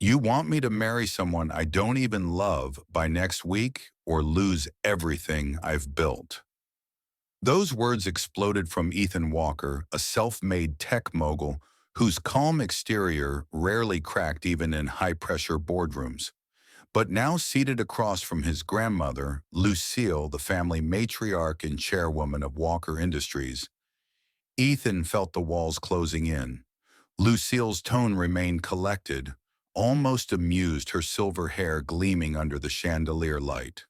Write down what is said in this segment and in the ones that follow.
You want me to marry someone I don't even love by next week or lose everything I've built? Those words exploded from Ethan Walker, a self-made tech mogul whose calm exterior rarely cracked even in high-pressure boardrooms. But now seated across from his grandmother, Lucille, the family matriarch and chairwoman of Walker Industries, Ethan felt the walls closing in. Lucille's tone remained collected, almost amused, her silver hair gleaming under the chandelier light.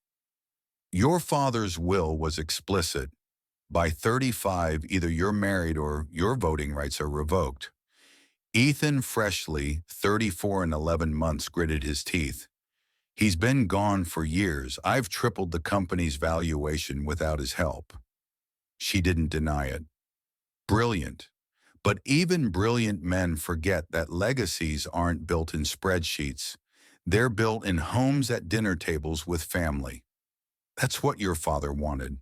Your father's will was explicit. By 35, either you're married or your voting rights are revoked. Ethan, freshly 34 and 11 months, gritted his teeth. He's been gone for years. I've tripled the company's valuation without his help. She didn't deny it. Brilliant. But even brilliant men forget that legacies aren't built in spreadsheets. They're built in homes at dinner tables with family. That's what your father wanted.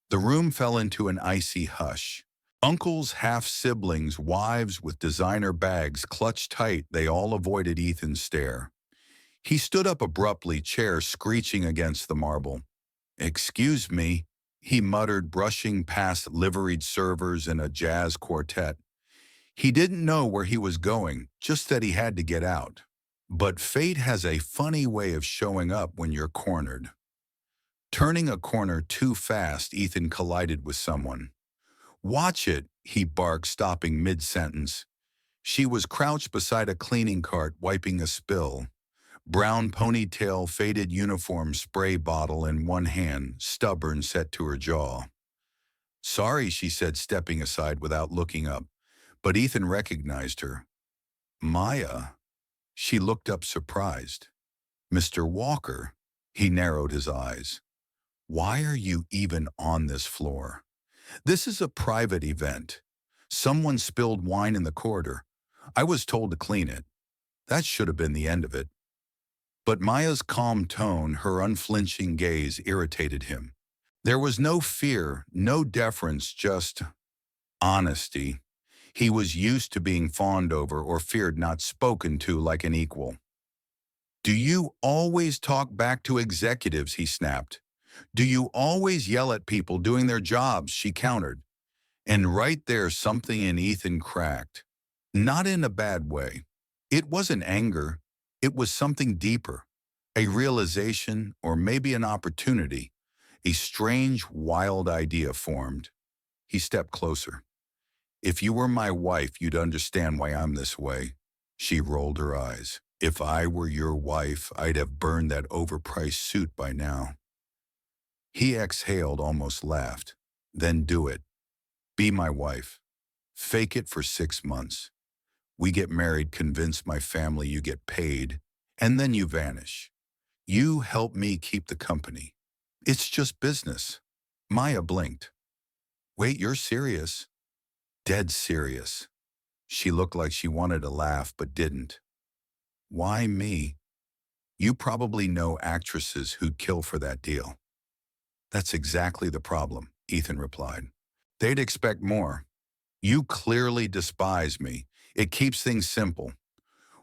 The room fell into an icy hush. Uncles, half-siblings, wives with designer bags clutched tight. They all avoided Ethan's stare. He stood up abruptly, chair screeching against the marble. "Excuse me," he muttered, brushing past liveried servers and a jazz quartet. He didn't know where he was going, just that he had to get out. But fate has a funny way of showing up when you're cornered. Turning a corner too fast, Ethan collided with someone. "Watch it," he barked, stopping mid-sentence. She was crouched beside a cleaning cart, wiping a spill. Brown ponytail, faded uniform, spray bottle in one hand, stubborn set to her jaw. "Sorry," she said, stepping aside without looking up. But Ethan recognized her. "Maya." She looked up surprised. "Mr. Walker." He narrowed his eyes. "Why are you even on this floor? This is a private event. Someone spilled wine in the corridor. I was told to clean it. That should have been the end of it." But Maya's calm tone, her unflinching gaze, irritated him. There was no fear, no deference, just honesty. He was used to being fawned over or feared, not spoken to like an equal. "Do you always talk back to executives?" he snapped. "Do you always yell at people doing their jobs?" she countered. And right there, something in Ethan cracked. Not in a bad way. It wasn't anger. It was something deeper. A realization, or maybe an opportunity. A strange, wild idea formed. He stepped closer. "If you were my wife, you'd understand why I'm this way." She rolled her eyes. "If I were your wife, I'd have burned that overpriced suit by now." He exhaled, almost laughed. "Then do it. Be my wife. Fake it for 6 months. We get married, convince my family you get paid, and then you vanish. You help me keep the company. It's just business." Maya blinked. "Wait, you're serious?" "Dead serious." She looked like she wanted to laugh but didn't. "Why me? You probably know actresses who'd kill for that deal." "That's exactly the problem," Ethan replied. "They'd expect more. You clearly despise me. It keeps things simple."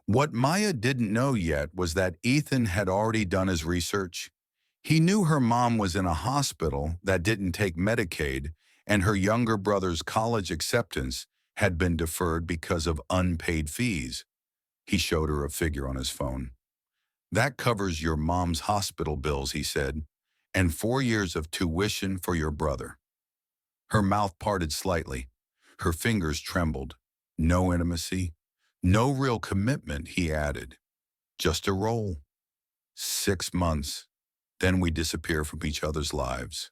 What Maya didn't know yet was that Ethan had already done his research. He knew her mom was in a hospital that didn't take Medicaid, and her younger brother's college acceptance had been deferred because of unpaid fees. He showed her a figure on his phone. "That covers your mom's hospital bills," he said, "and 4 years of tuition for your brother." Her mouth parted slightly. Her fingers trembled. "No intimacy, no real commitment," he added. "Just a role. 6 months. Then we disappear from each other's lives."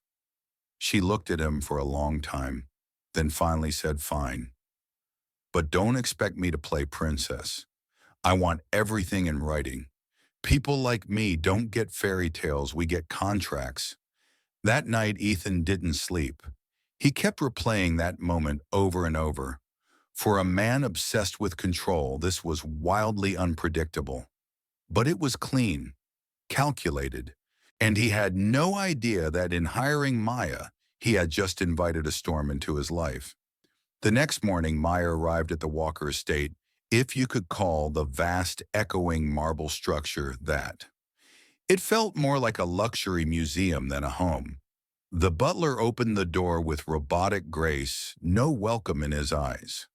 She looked at him for a long time, then finally said, "Fine. But don't expect me to play princess. I want everything in writing. People like me don't get fairy tales, we get contracts." That night, Ethan didn't sleep. He kept replaying that moment over and over. For a man obsessed with control, this was wildly unpredictable. But it was clean, calculated, and he had no idea that in hiring Maya, he had just invited a storm into his life. The next morning, Maya arrived at the Walker estate, if you could call the vast echoing marble structure that. It felt more like a luxury museum than a home. The butler opened the door with robotic grace, no welcome in his eyes.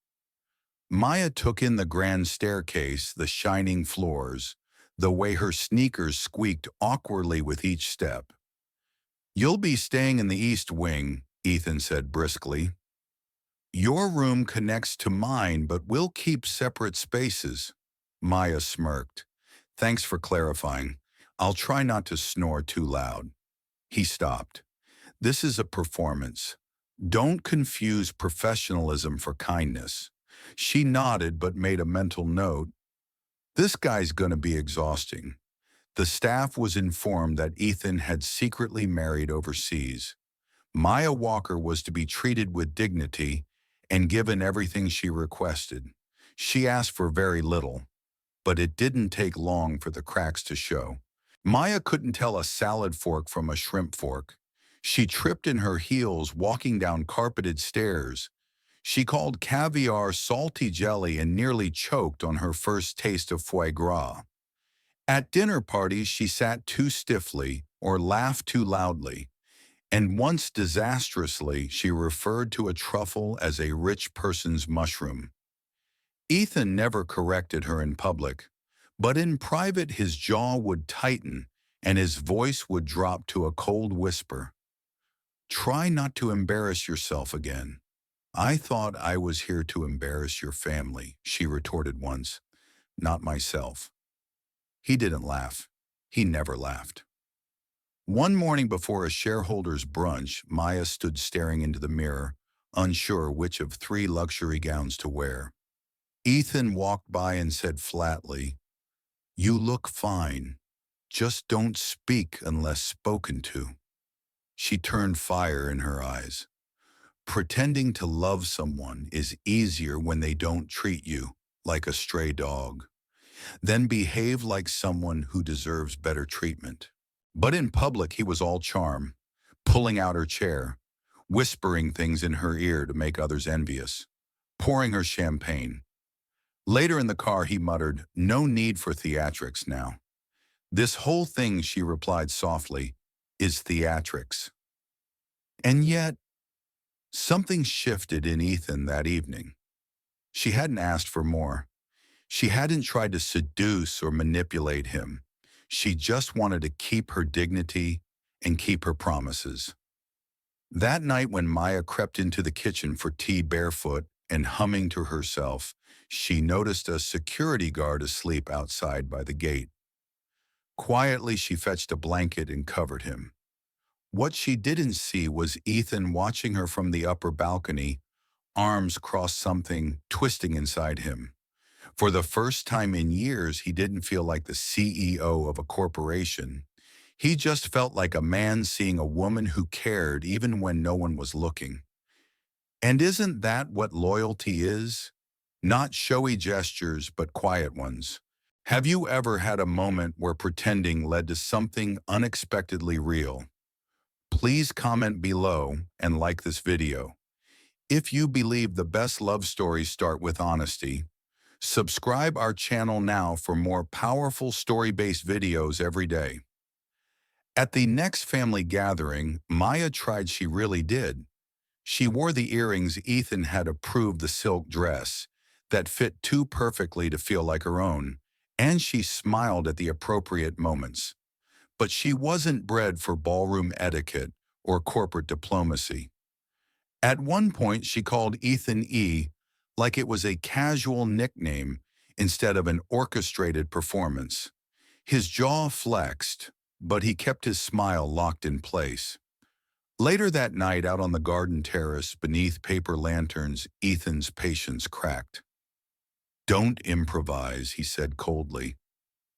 Maya took in the grand staircase, the shining floors, the way her sneakers squeaked awkwardly with each step. "You'll be staying in the East Wing," Ethan said briskly. "Your room connects to mine, but we'll keep separate spaces." Maya smirked. "Thanks for clarifying. I'll try not to snore too loud." He stopped. "This is a performance. Don't confuse professionalism for kindness." She nodded but made a mental note. This guy's gonna be exhausting. The staff was informed that Ethan had secretly married overseas. Maya Walker was to be treated with dignity and given everything she requested. She asked for very little, but it didn't take long for the cracks to show. Maya couldn't tell a salad fork from a shrimp fork. She tripped in her heels walking down carpeted stairs. She called caviar salty jelly and nearly choked on her first taste of foie gras. At dinner parties, she sat too stiffly or laughed too loudly, and once disastrously, she referred to a truffle as a rich person's mushroom. Ethan never corrected her in public, but in private his jaw would tighten and his voice would drop to a cold whisper. "Try not to embarrass yourself again." "I thought I was here to embarrass your family," she retorted once. "Not myself." He didn't laugh. He never laughed. One morning before a shareholders' brunch, Maya stood staring into the mirror, unsure which of three luxury gowns to wear. Ethan walked by and said flatly, "You look fine. Just don't speak unless spoken to." She turned fire in her eyes. "Pretending to love someone is easier when they don't treat you like a stray dog. Then behave like someone who deserves better treatment." But in public, he was all charm, pulling out her chair, whispering things in her ear to make others envious, pouring her champagne. Later in the car, he muttered, "No need for theatrics now." "This whole thing," she replied softly, "is theatrics." And yet, something shifted in Ethan that evening. She hadn't asked for more. She hadn't tried to seduce or manipulate him. She just wanted to keep her dignity and keep her promises. That night when Maya crept into the kitchen for tea barefoot and humming to herself, she noticed a security guard asleep outside by the gate. Quietly, she fetched a blanket and covered him. What she didn't see was Ethan watching her from the upper balcony, arms crossed, something twisting inside him. For the first time in years, he didn't feel like the CEO of a corporation. He just felt like a man seeing a woman who cared even when no one was looking. And isn't that what loyalty is? Not showy gestures, but quiet ones. Have you ever had a moment where pretending led to something unexpectedly real? Please comment below and like this video. If you believe the best love stories start with honesty, subscribe our channel now for more powerful story-based videos every day. At the next family gathering, Maya tried she really did. She wore the earrings Ethan had approved, the silk dress that fit too perfectly to feel like her own, and she smiled at the appropriate moments. But she wasn't bred for ballroom etiquette or corporate diplomacy. At one point, she called Ethan E like it was a casual nickname instead of an orchestrated performance. His jaw flexed, but he kept his smile locked in place. Later that night, out on the garden terrace beneath paper lanterns, Ethan's patience cracked. "Don't improvise," he said coldly.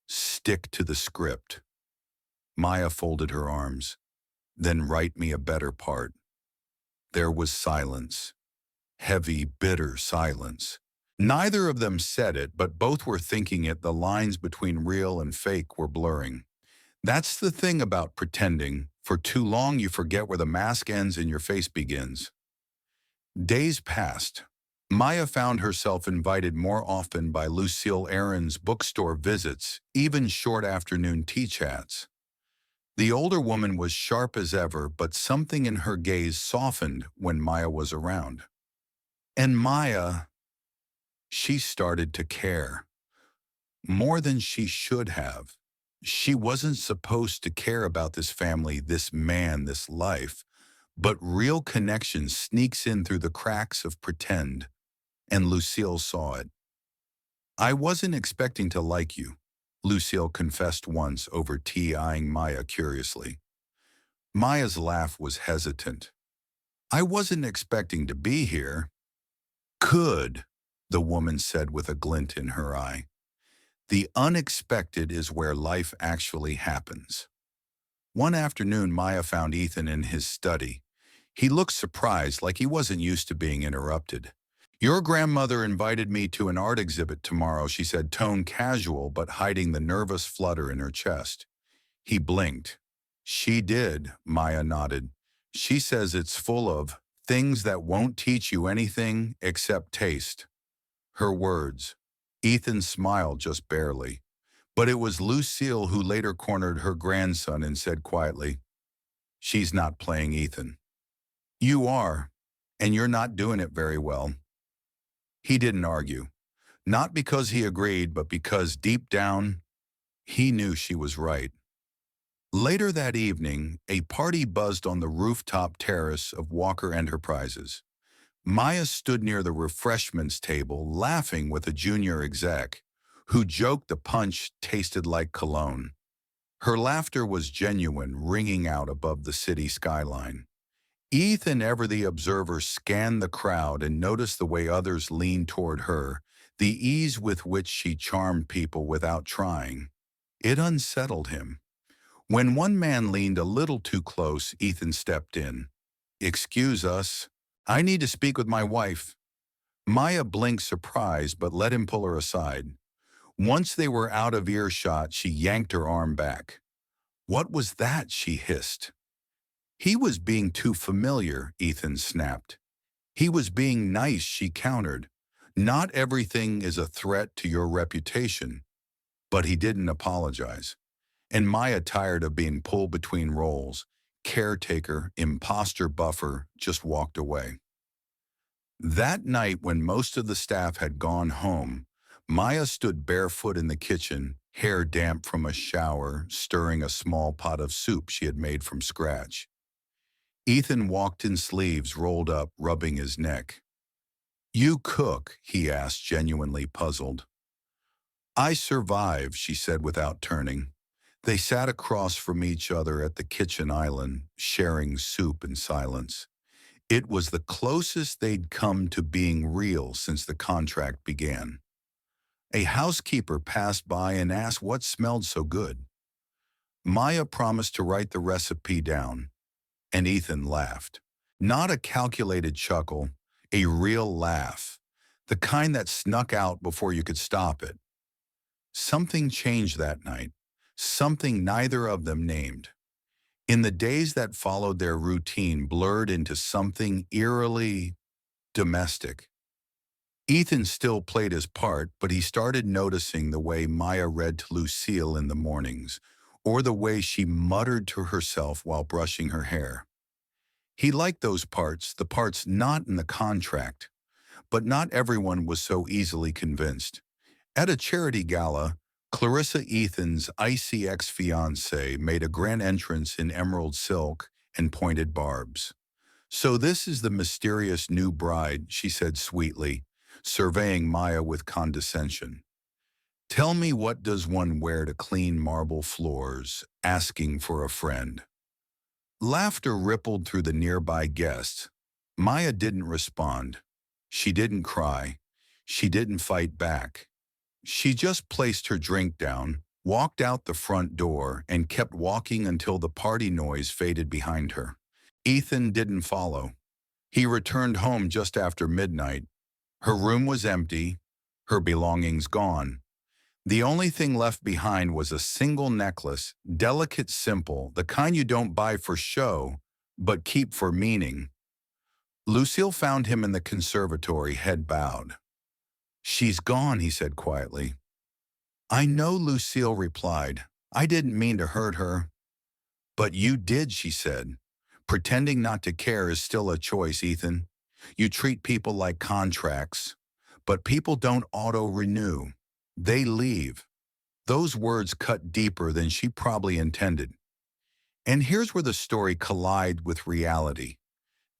"Stick to the script." Maya folded her arms. "Then write me a better part." There was silence. Heavy, bitter silence. Neither of them said it, but both were thinking it. The lines between real and fake were blurring. That's the thing about pretending. For too long, you forget where the mask ends and your face begins. Days passed. Maya found herself invited more often by Lucille Aaron's bookstore visits, even short afternoon tea chats. The older woman was sharp as ever, but something in her gaze softened when Maya was around. And Maya, she started to care. More than she should have. She wasn't supposed to care about this family, this man, this life, but real connection sneaks in through the cracks of pretend, and Lucille saw it. I wasn't expecting to like you, Lucille confessed once over tea, eyeing Maya curiously. Maya's laugh was hesitant. I wasn't expecting to be here. Could, the woman said with a glint in her eye. The unexpected is where life actually happens. One afternoon, Maya found Ethan in his study. He looked surprised, like he wasn't used to being interrupted. Your grandmother invited me to an art exhibit tomorrow, she said, tone casual but hiding the nervous flutter in her chest. He blinked. She did, Maya nodded. She says it's full of things that won't teach you anything except taste. Her words. Ethan smiled just barely. But it was Lucille who later cornered her grandson and said quietly, she's not playing Ethan. You are, and you're not doing it very well. He didn't argue. Not because he agreed, but because deep down, he knew she was right. Later that evening, a party buzzed on the rooftop terrace of Walker Enterprises. Maya stood near the refreshments table, laughing with a junior exec, who joked the punch tasted like cologne. Her laughter was genuine, ringing out above the city skyline. Ethan Ever, the observer, scanned the crowd and noticed the way others leaned toward her, the ease with which she charmed people without trying. It unsettled him. When one man leaned a little too close, Ethan stepped in. Excuse us. I need to speak with my wife. Maya blinked surprised but let him pull her aside. Once they were out of earshot, she yanked her arm back. What was that? She hissed. He was being too familiar, Ethan snapped. He was being nice, she countered. Not everything is a threat to your reputation. But he didn't apologize. And Maya, tired of being pulled between roles, caretaker, imposter buffer, just walked away. That night, when most of the staff had gone home, Maya stood barefoot in the kitchen, hair damp from a shower, stirring a small pot of soup she had made from scratch. Ethan walked in sleeves rolled up, rubbing his neck. You cook? He asked, genuinely puzzled. I survive, she said without turning. They sat across from each other at the kitchen island, sharing soup in silence. It was the closest they'd come to being real since the contract began. A housekeeper passed by and asked what smelled so good. Maya promised to write the recipe down, and Ethan laughed. Not a calculated chuckle, a real laugh, the kind that snuck out before you could stop it. Something changed that night, something neither of them named. In the days that followed, their routine blurred into something eerily domestic. Ethan still played his part, but he started noticing the way Maya read to Lucille in the mornings, or the way she muttered to herself while brushing her hair. He liked those parts, the parts not in the contract, but not everyone was so easily convinced. At a charity gala, Clarissa, Ethan's icy ex-fiancée, made a grand entrance in emerald silk and pointed barbs. So this is the mysterious new bride, she said sweetly, surveying Maya with condescension. Tell me, what does one wear to clean marble floors, asking for a friend? Laughter rippled through the nearby guests. Maya didn't respond. She didn't cry. She didn't fight back. She just placed her drink down, walked out the front door, and kept walking until the party noise faded behind her. Ethan didn't follow. He returned home just after midnight. Her room was empty, her belongings gone. The only thing left behind was a single necklace, delicate, simple, the kind you don't buy for show, but keep for meaning. Lucille found him in the conservatory, head bowed. "She's gone," he said quietly. "I know," Lucille replied. "I didn't mean to hurt her." "But you did," she said. "Pretending not to care is still a choice, Ethan. You treat people like contracts. But people don't auto-renew. They leave." Those words cut deeper than she probably intended. And here's where the story collides with reality.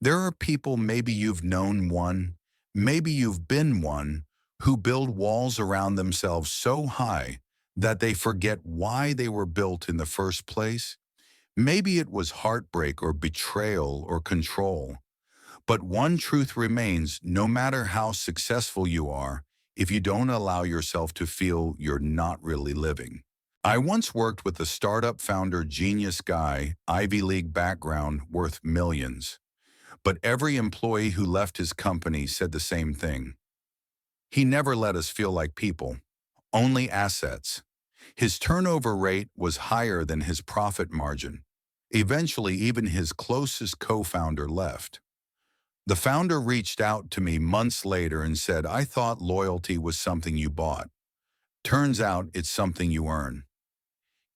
There are people, maybe you've known one, maybe you've been one, who build walls around themselves so high that they forget why they were built in the first place. Maybe it was heartbreak or betrayal or control. But one truth remains: no matter how successful you are, if you don't allow yourself to feel, you're not really living. I once worked with a startup founder, genius guy, Ivy League background, worth millions. But every employee who left his company said the same thing. He never let us feel like people, only assets. His turnover rate was higher than his profit margin. Eventually, even his closest co-founder left. The founder reached out to me months later and said, "I thought loyalty was something you bought. Turns out it's something you earn."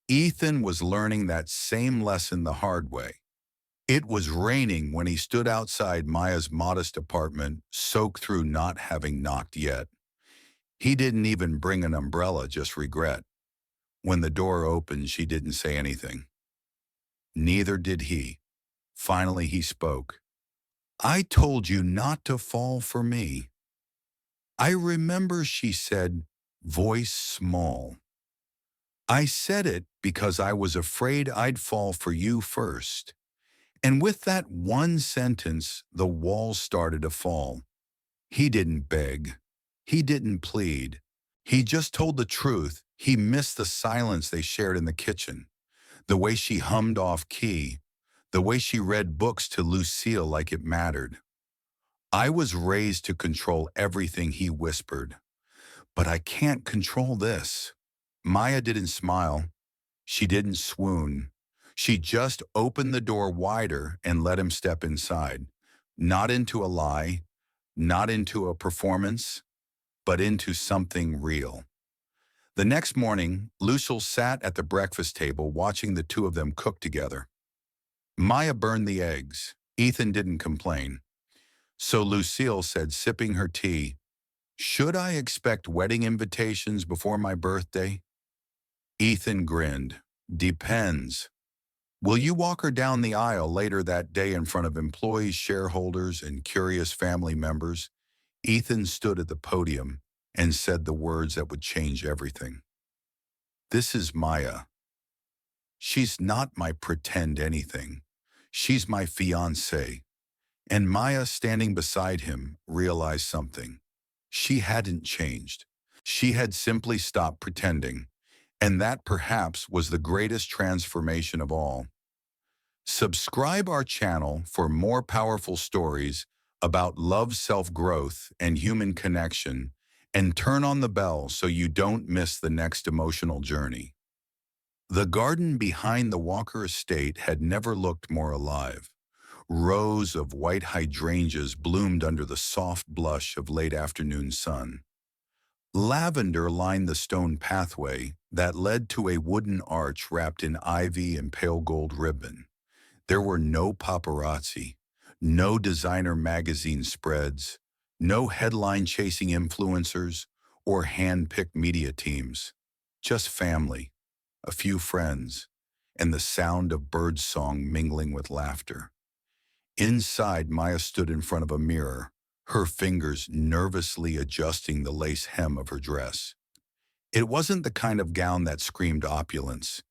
Ethan was learning that same lesson the hard way. It was raining when he stood outside Maya's modest apartment, soaked through not having knocked yet. He didn't even bring an umbrella, just regret. When the door opened, she didn't say anything. Neither did he. Finally, he spoke. "I told you not to fall for me." "I remember," she said, voice small. "I said it because I was afraid I'd fall for you first." And with that one sentence, the walls started to fall. He didn't beg. He didn't plead. He just told the truth. He missed the silence they shared in the kitchen, the way she hummed off key, the way she read books to Lucille like it mattered. "I was raised to control everything," he whispered. "But I can't control this." Maya didn't smile. She didn't swoon. She just opened the door wider and let him step inside. Not into a lie, not into a performance, but into something real. The next morning, Lucille sat at the breakfast table watching the two of them cook together. Maya burned the eggs. Ethan didn't complain. So Lucille said, sipping her tea, "Should I expect wedding invitations before my birthday?" Ethan grinned. "Depends. Will you walk her down the aisle later that day in front of employees, shareholders, and curious family members?" Ethan stood at the podium and said the words that would change everything. "This is Maya. She's not my pretend anything. She's my fiancée." And Maya, standing beside him, realized something. She hadn't changed. She had simply stopped pretending. And that perhaps was the greatest transformation of all. Subscribe our channel for more powerful stories about love, self-growth, and human connection, and turn on the bell so you don't miss the next emotional journey. The garden behind the Walker estate had never looked more alive. Rows of white hydrangeas bloomed under the soft blush of late afternoon sun. Lavender lined the stone pathway that led to a wooden arch wrapped in ivy and pale gold ribbon. There were no paparazzi, no designer magazine spreads, no headline-chasing influencers or hand-picked media teams. Just family, a few friends, and the sound of birdsong mingling with laughter. Inside, Maya stood in front of a mirror, her fingers nervously adjusting the lace hem of her dress. It wasn't the kind of gown that screamed opulence.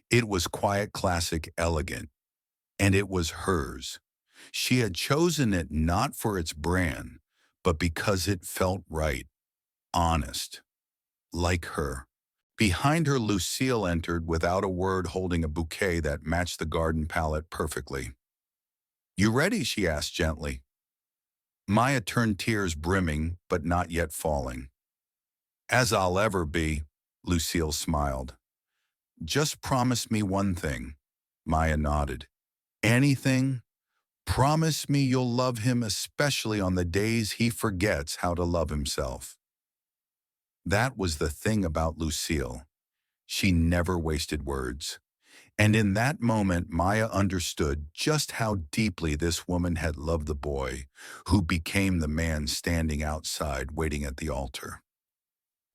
It was quiet, classic, elegant. And it was hers. She had chosen it not for its brand, but because it felt right, honest, like her. Behind her, Lucille entered without a word, holding a bouquet that matched the garden palette perfectly. "You ready?" she asked gently. Maya turned, tears brimming but not yet falling. "As I'll ever be," Lucille smiled. "Just promise me one thing." Maya nodded. "Anything?" Promise me you'll love him, especially on the days he forgets how to love himself. That was the thing about Lucille. She never wasted words. And in that moment, Maya understood just how deeply this woman had loved the boy, who became the man standing outside waiting at the altar.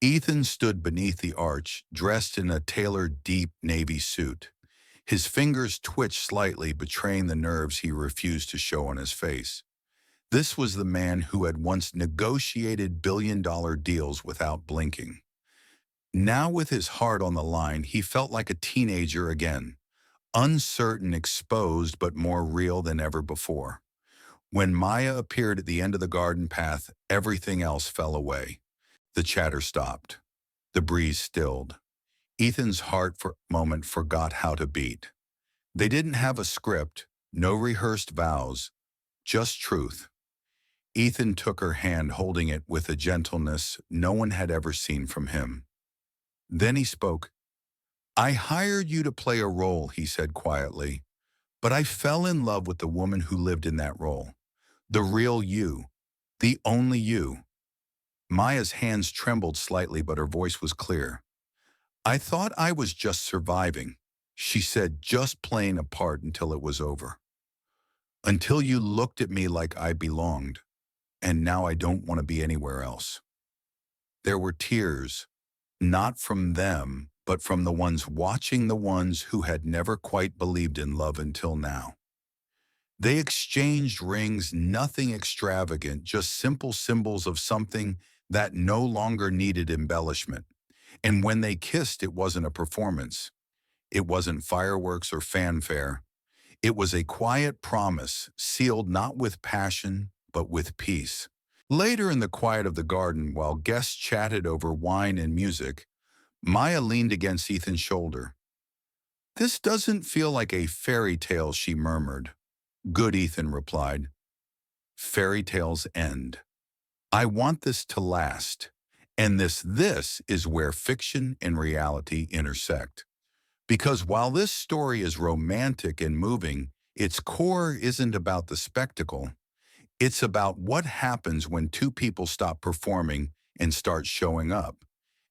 Ethan stood beneath the arch, dressed in a tailored deep navy suit. His fingers twitched slightly, betraying the nerves he refused to show on his face. This was the man who had once negotiated billion-dollar deals without blinking. Now, with his heart on the line, he felt like a teenager again, uncertain, exposed, but more real than ever before. When Maya appeared at the end of the garden path, everything else fell away. The chatter stopped. The breeze stilled. Ethan's heart for a moment forgot how to beat. They didn't have a script, no rehearsed vows, just truth. Ethan took her hand, holding it with a gentleness no one had ever seen from him. Then he spoke. "I hired you to play a role," he said quietly, "but I fell in love with the woman who lived in that role. The real you. The only you." Maya's hands trembled slightly, but her voice was clear. "I thought I was just surviving," she said, "just playing a part until it was over. Until you looked at me like I belonged, and now I don't want to be anywhere else." There were tears, not from them, but from the ones watching, the ones who had never quite believed in love until now. They exchanged rings, nothing extravagant, just simple symbols of something that no longer needed embellishment. And when they kissed, it wasn't a performance. It wasn't fireworks or fanfare. It was a quiet promise, sealed not with passion, but with peace. Later, in the quiet of the garden, while guests chatted over wine and music, Maya leaned against Ethan's shoulder. "This doesn't feel like a fairy tale," she murmured. "Good," Ethan replied. "Fairy tales end. I want this to last. And this is where fiction and reality intersect. Because while this story is romantic and moving, its core isn't about the spectacle. It's about what happens when two people stop performing and start showing up.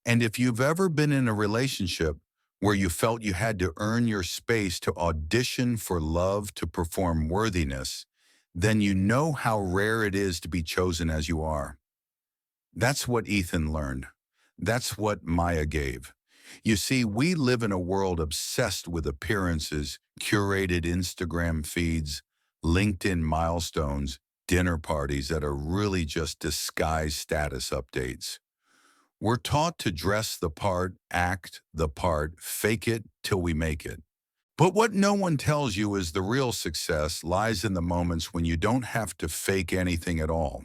And if you've ever been in a relationship where you felt you had to earn your space, to audition for love, to perform worthiness, then you know how rare it is to be chosen as you are. That's what Ethan learned. That's what Maya gave. You see, we live in a world obsessed with appearances, curated Instagram feeds, LinkedIn milestones, dinner parties that are really just disguised status updates. We're taught to dress the part, act the part, fake it till we make it. But what no one tells you is the real success lies in the moments when you don't have to fake anything at all.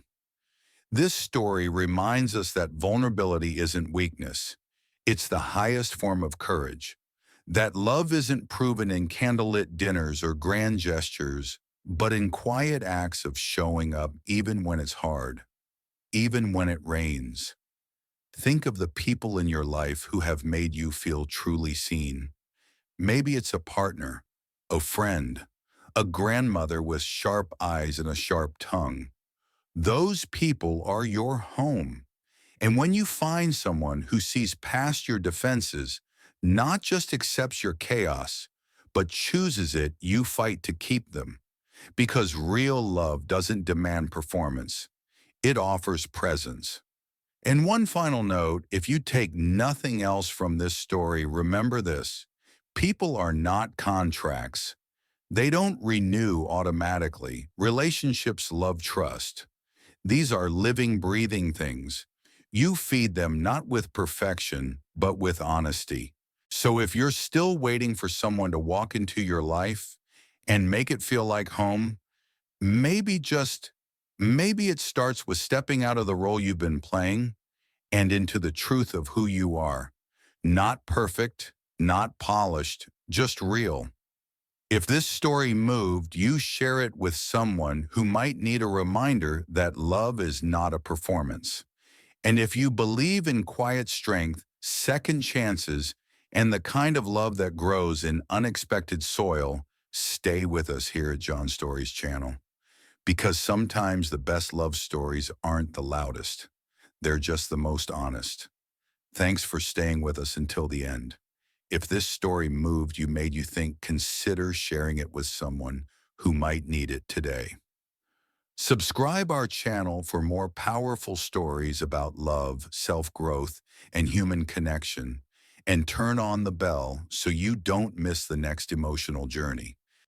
This story reminds us that vulnerability isn't weakness. It's the highest form of courage. That love isn't proven in candlelit dinners or grand gestures, but in quiet acts of showing up even when it's hard, even when it rains. Think of the people in your life who have made you feel truly seen. Maybe it's a partner, a friend, a grandmother with sharp eyes and a sharp tongue. Those people are your home. And when you find someone who sees past your defenses, not just accepts your chaos, but chooses it, you fight to keep them. Because real love doesn't demand performance. It offers presence. And one final note, if you take nothing else from this story, remember this. People are not contracts. They don't renew automatically. Relationships love trust. These are living, breathing things. You feed them not with perfection, but with honesty. So if you're still waiting for someone to walk into your life and make it feel like home, maybe maybe it starts with stepping out of the role you've been playing and into the truth of who you are. Not perfect, not polished, just real. If this story moved, you share it with someone who might need a reminder that love is not a performance. And if you believe in quiet strength, second chances, and the kind of love that grows in unexpected soil, stay with us here at John Stories channel. Because sometimes the best love stories aren't the loudest. They're just the most honest. Thanks for staying with us until the end. If this story moved you, made you think, consider sharing it with someone who might need it today. Subscribe our channel for more powerful stories about love, self-growth, and human connection, and turn on the bell so you don't miss the next emotional journey.